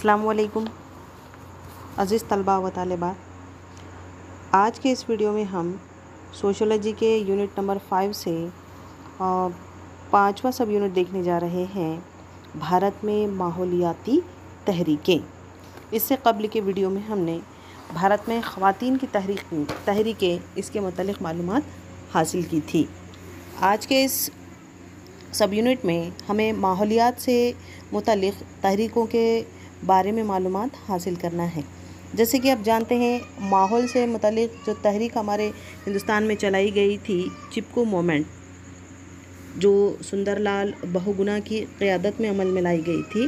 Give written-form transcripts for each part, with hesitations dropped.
अस्सलामु अलैकुम अज़ीज़ तलबा व तालिबात। आज के इस वीडियो में हम सोशोलॉजी के यूनिट नंबर 5 से 5वां सब यूनिट देखने जा रहे हैं, भारत में माहौलियाती तहरीकें। इससे कबल के वीडियो में हमने भारत में ख़वातीन की तहरीकें इसके मुतालिक मालूमात हासिल की थी। आज के इस सब यूनिट में हमें माहौलियात से मुतालिक तहरीकों के बारे में मालूमात हासिल करना है। जैसे कि आप जानते हैं, माहौल से मुतालिक जो तहरीक हमारे हिंदुस्तान में चलाई गई थी, चिपको मूवमेंट, जो सुंदरलाल बहुगुणा की क़यादत में अमल में लाई गई थी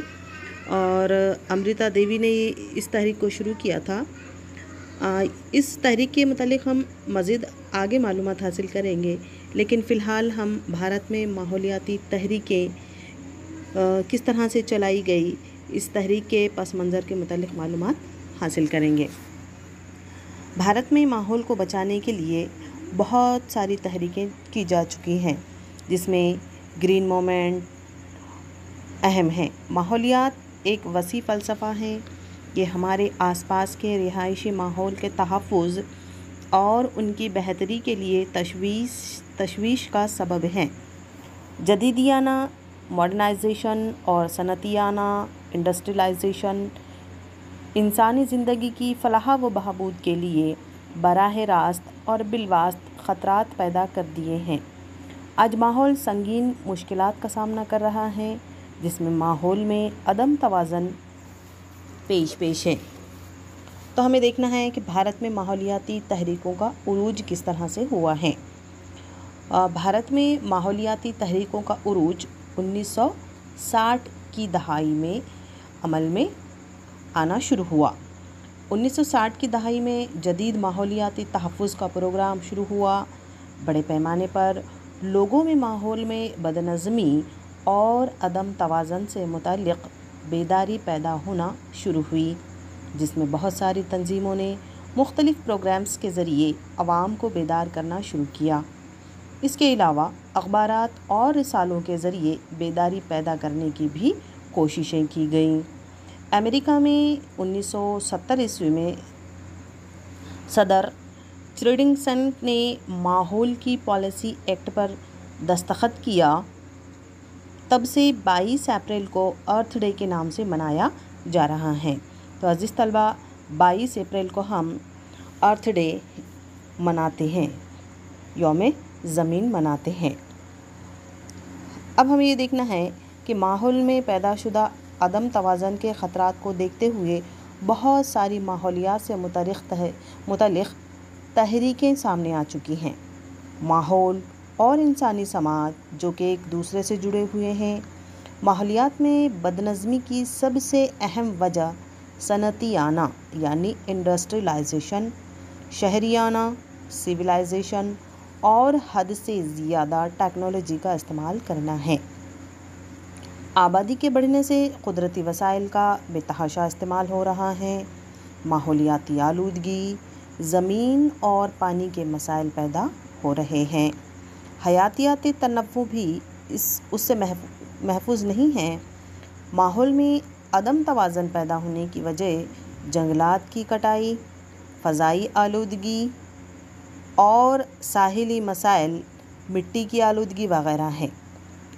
और अमृता देवी ने इस तहरीक को शुरू किया था। इस तहरीक के मुतालिक हम मज़ीद आगे मालूमात हासिल करेंगे, लेकिन फ़िलहाल हम भारत में माहौलियाती तहरीकें किस तरह से चलाई गई, इस तहरीक के पस मंज़र के मुतालिक मालूमात हासिल करेंगे। भारत में माहौल को बचाने के लिए बहुत सारी तहरीकें की जा चुकी हैं, जिसमें ग्रीन मूवमेंट अहम है। माहौलियात एक वसी फ़लसफ़ा है। ये हमारे आसपास के रिहायशी माहौल के तहफ़्फ़ुज़ और उनकी बेहतरी के लिए तशवीश का सबब है। जदीदियाना मॉडर्नाइजेशन और सनतियाना इंडस्ट्रियलाइजेशन इंसानी ज़िंदगी की फ़लाह व बहबूद के लिए बराह रास्त और बिलवास्त ख़तरात पैदा कर दिए हैं। आज माहौल संगीन मुश्किलात का सामना कर रहा है, जिसमें माहौल में अदम तवाज़न पेश है। तो हमें देखना है कि भारत में माहौलियाती तहरीकों का उरूज किस तरह से हुआ है। भारत में माहौलियाती तहरीकों का उरूज 1960 की दहाई में अमल में आना शुरू हुआ। 1960 की दहाई में जदीद माहौलियाती तहफ़्फ़ुज़ का प्रोग्राम शुरू हुआ। बड़े पैमाने पर लोगों में माहौल में बदनज़मी और अदम तवाज़न से मुताल्लिक़ बेदारी पैदा होना शुरू हुई, जिसमें बहुत सारी तंजीमों ने मुख्तलिफ़ प्रोग्राम्स के ज़रिए अवाम को बेदार करना शुरू किया। इसके अलावा अखबारात और रिसालों के ज़रिए बेदारी पैदा करने की भी कोशिशें की गईं। अमेरिका में 1970 ईस्वी में सदर चिल्ड्रनसन ने माहौल की पॉलिसी एक्ट पर दस्तखत किया। तब से 22 अप्रैल को अर्थ डे के नाम से मनाया जा रहा है। तो अज़ीज़ तलबा, 22 अप्रैल को हम अर्थ डे मनाते हैं, यौम ज़मीन मनाते हैं। अब हमें ये देखना है कि माहौल में पैदाशुदा अदम तवाज़न के ख़तरात को देखते हुए बहुत सारी माहौलियात से मुतालिक़ तहरीकें सामने आ चुकी हैं। माहौल और इंसानी समाज जो कि एक दूसरे से जुड़े हुए हैं। माहौलियात में बदनज़मी की सबसे अहम वजह सनतियाना यानी इंडस्ट्रियलाइजेशन, शहरियाना सिविलाइजेशन और हद से ज़्यादा टेक्नोलॉजी का इस्तेमाल करना है। आबादी के बढ़ने से कुदरती वसाइल का बेतहाशा इस्तेमाल हो रहा है। माहौलियाती आलूदगी, ज़मीन और पानी के मसाइल पैदा हो रहे हैं। हयातियाती तनव्वु भी उससे महफूज नहीं है। माहौल में अदम तवाज़न पैदा होने की वजह जंगलात की कटाई, फ़ज़ाई आलूदगी और साहिली मसाइल, मिट्टी की आलूदगी वगैरह हैं।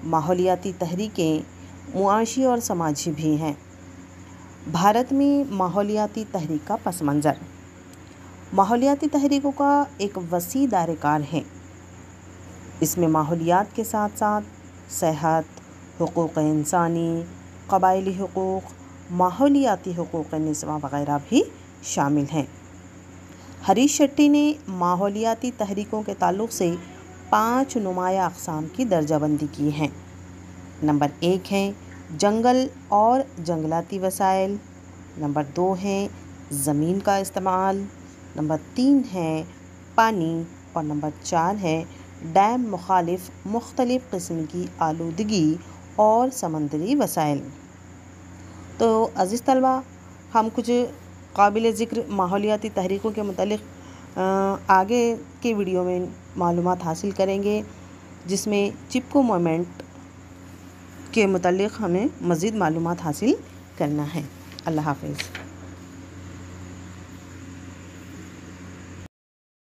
माहौलियाती तहरीकें मुआशी और समाजी भी हैं। भारत में माहौलियाती तहरीक का पस मंज़र। माहौलियाती तहरीकों का एक वसी दायरेकार है। इसमें माहौलियात के साथ साथ सेहत, हुकूक़ इंसानी, क़बाइली हुकूक़, माहौलियाती हुकूक़ निस्वा वगैरह भी शामिल हैं। हरीश शेट्टी ने माहौलियाती तहरीकों के ताल्लुक़ से 5 नुमाया अक़साम की दर्जाबंदी की है। नंबर 1 है जंगल और जंगलाती वसाइल। नंबर 2 है ज़मीन का इस्तेमाल। नंबर 3 है पानी और नंबर 4 है डैम मुखालिफ मुख्तलिफ़ किस्म की आलूदगी और समंदरी वसाइल। तो अज़ीज़ तलबा, हम कुछ काबिल ज़िक्र माहौलियाती तहरीकों के मुतालिक आगे के वीडियो में मालूमात हासिल करेंगे, जिसमें चिपको मूवमेंट के मुतालिक हमें मज़ीद मालूमात हासिल करना है। अल्लाह हाफ़िज़।